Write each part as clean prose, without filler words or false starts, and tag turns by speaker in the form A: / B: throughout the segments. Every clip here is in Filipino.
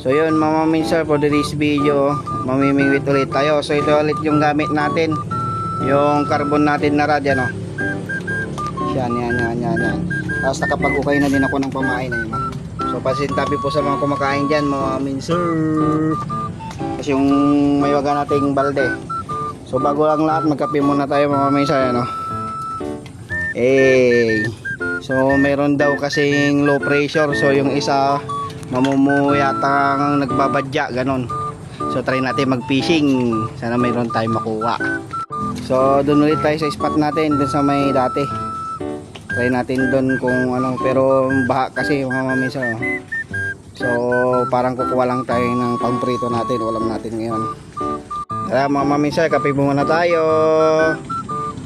A: So yun mga minsan, for today's video, mamimingwit ulit tayo. So ito ulit yung gamit natin, yung carbon natin na rad, yan o. Yan. Tapos nakapag-ukay na din ako ng pamain na yun. So pasintabi po sa mga kumakain dyan mga minsan. Kasi yung may waga nating balde. So bago lang lahat, magkape muna tayo mga minsan, ano. So meron daw kasing low pressure. So yung isa mamumuyatang nagbabadya, ganon. So try natin mag-fishing. Sana mayroon tayong makuha. So doon ulit tayo sa spot natin, dun sa may dati. Try natin doon kung ano, pero baha kasi mga mamisa. So parang kukuha lang tayo ng pangprito natin, ulam natin ngayon. Kaya mga mamisa, kape muna tayo.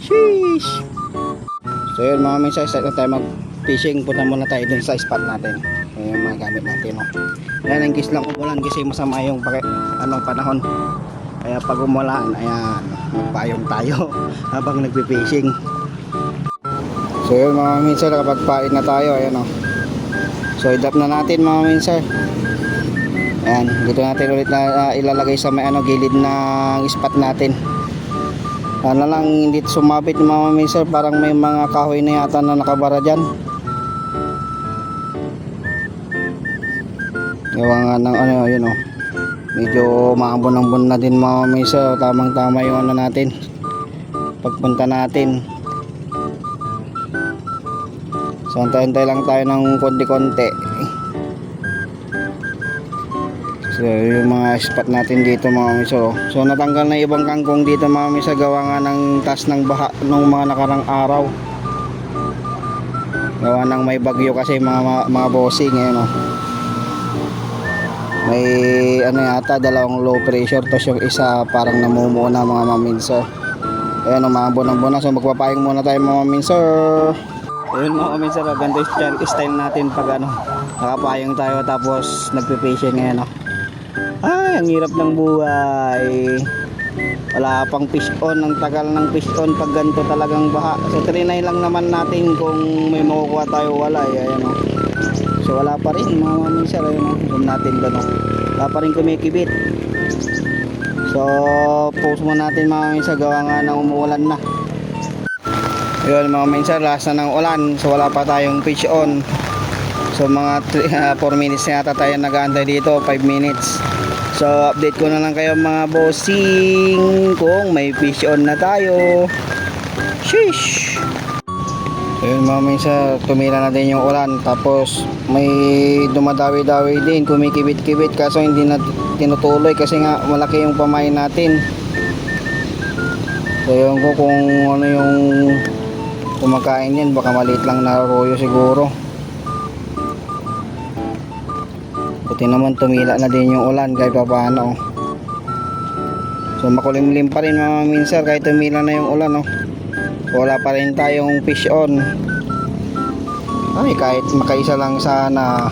A: Sheesh. So yun mga mamisa, start na tayo mag-fishing. Punta muna tayo dun sa spot natin. Yung mga gamit natin, no. Yan, ang kiss lang umulan kasi masama yung panahon. Kaya pag umulan, ayan, magpayong tayo habang nagpi-fishing. So yun mga minsan, nakapagpain na tayo, ayan o. So idap na natin mga minsan. Ayan, dito natin ulit na ilalagay sa may gilid ng spot natin. Ano lang, hindi sumabit mga minsan, parang may mga kahoy na yata na nakabara dyan. Gawa nga ng yun o. Medyo maambon-ambon na din mga misa. Tamang-tama yung natin. Pagpunta natin. So antay-antay lang tayo ng konti-konti. So yung mga spot natin dito mga misa. So natanggal na ibang kangkong dito mga misa. Gawa nga ng tas ng baha nung mga nakarang araw. Gawa ng may bagyo kasi mga bossing ngayon o. May yata dalawang low pressure, tapos yung isa parang namumuo na mga maminser. Ayan, umambon-ambon na. So magpapaing muna tayo mga maminser. Ayun mga maminser, ganito style natin pag nakapayong tayo tapos nagpe-fishing ngayon. Ay, ang hirap ng buhay. Wala pang fish on, ang tagal ng fish on pag ganito talagang baha. So trinay lang naman natin kung may makukuha tayo, wala. Ayan o. So wala pa rin mga maminsan, zoom natin doon. Wala pa rin kumikibit. So post mo natin mga maminsan, gawa nga ng umuulan na. Yun mga maminsan, last na ng ulan. So wala pa tayong fish on. So mga 4 minutes na yata tayo nag-aantay dito, 5 minutes. So update ko na lang kayo mga bossing kung may fish on na tayo. Sheesh. Ayun mga minsan, tumira na din yung ulan. Tapos may dumadawi-dawi din, kumikibit-kibit. Kaso hindi na tinutuloy kasi nga malaki yung pamain natin. So yun ko kung ano yung kumakain yan. Baka maliit lang na royo siguro. Buti naman tumila na din yung ulan kahit pa paano. So makulimlim pa rin mga minsan kahit tumila na yung ulan. Wala pa rin tayong fish on. Ay, kahit makaisa lang sana,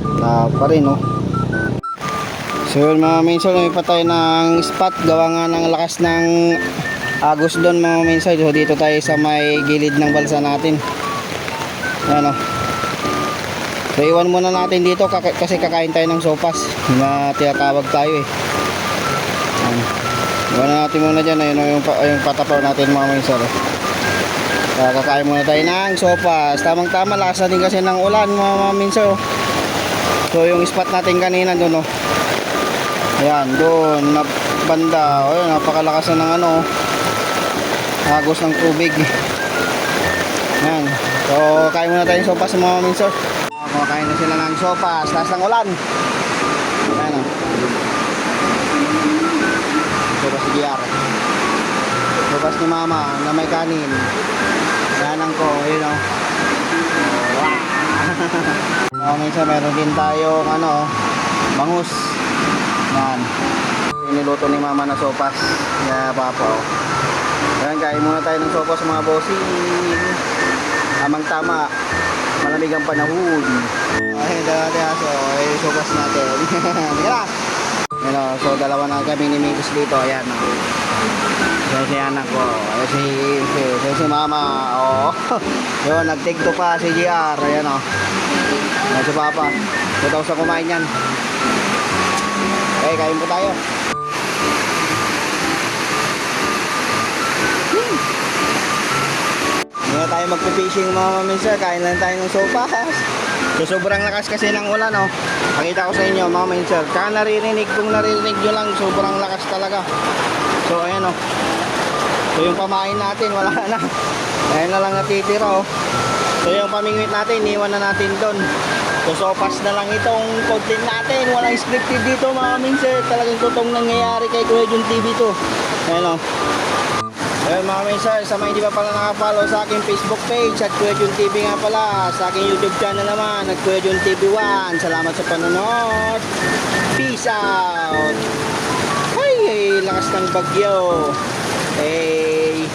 A: wala pa rin So mga minsan, may patay ng spot. Gawa nga ng lakas ng agos doon mga minsan. So dito tayo sa may gilid ng balsa natin. Ayan So iwan muna natin dito kasi kakain tayo ng sopas na tinatawag tayo Iwan na natin muna dyan. Ayun yung patapaw natin mga minsan. Kakain muna tayo ng sopas. Tamang tama, lakas na din kasi ng ulan mga minsan. So yung spot natin kanina doon ayan, doon na banda. Ayun, napakalakas na ng agos ng tubig. Ayan. So kain muna tayo ng sopas mga minsan. Kumakain na sila ng sopas. Lakas ng ulan. Ayan Sopas si GR. Sopas ni mama na may kanin. Yanang ko, ayun Wow. Minsan meron din tayong bangus. Yan. Niluto ni mama na sopas. Kaya papa Ayan, kain muna tayo ng sopas mga bossing. Tamang tama. Malamig ang panahon. Ayun, so sopas natin. Tira! So dalawa na kami ni Mikos dito. Ayan si anak ko. Si mama. Yun, nag-take to pa si GR. Ayan si papa. Matapos na kumain yan. Okay, kain po tayo. Hindi na tayo magpipishing mga maminsan. Kain lang tayo ng sopas. So sobrang lakas kasi ng ulan, oh. Pakita ko sa inyo mga maminsan. Kaya kung naririnig nyo lang, sobrang lakas talaga. So ayan, oh. So yung pamain natin, wala na. Ayan na lang natitira, oh. So yung pamingwit natin, iniwan na natin doon. So sopas na lang itong content natin. Walang scripted dito mga minsan. Talagang totoong nangyayari kay Kuya Jun TV to. Ayan, oh. Ayun mga minsan, sa mga hindi pa pala nakapollow sa aking Facebook page at Kuya Jun TV nga pala, sa aking YouTube channel naman at Kuya Jun TV 1. Salamat sa panonood. Peace out. Ay, lakas ng bagyo. Hey.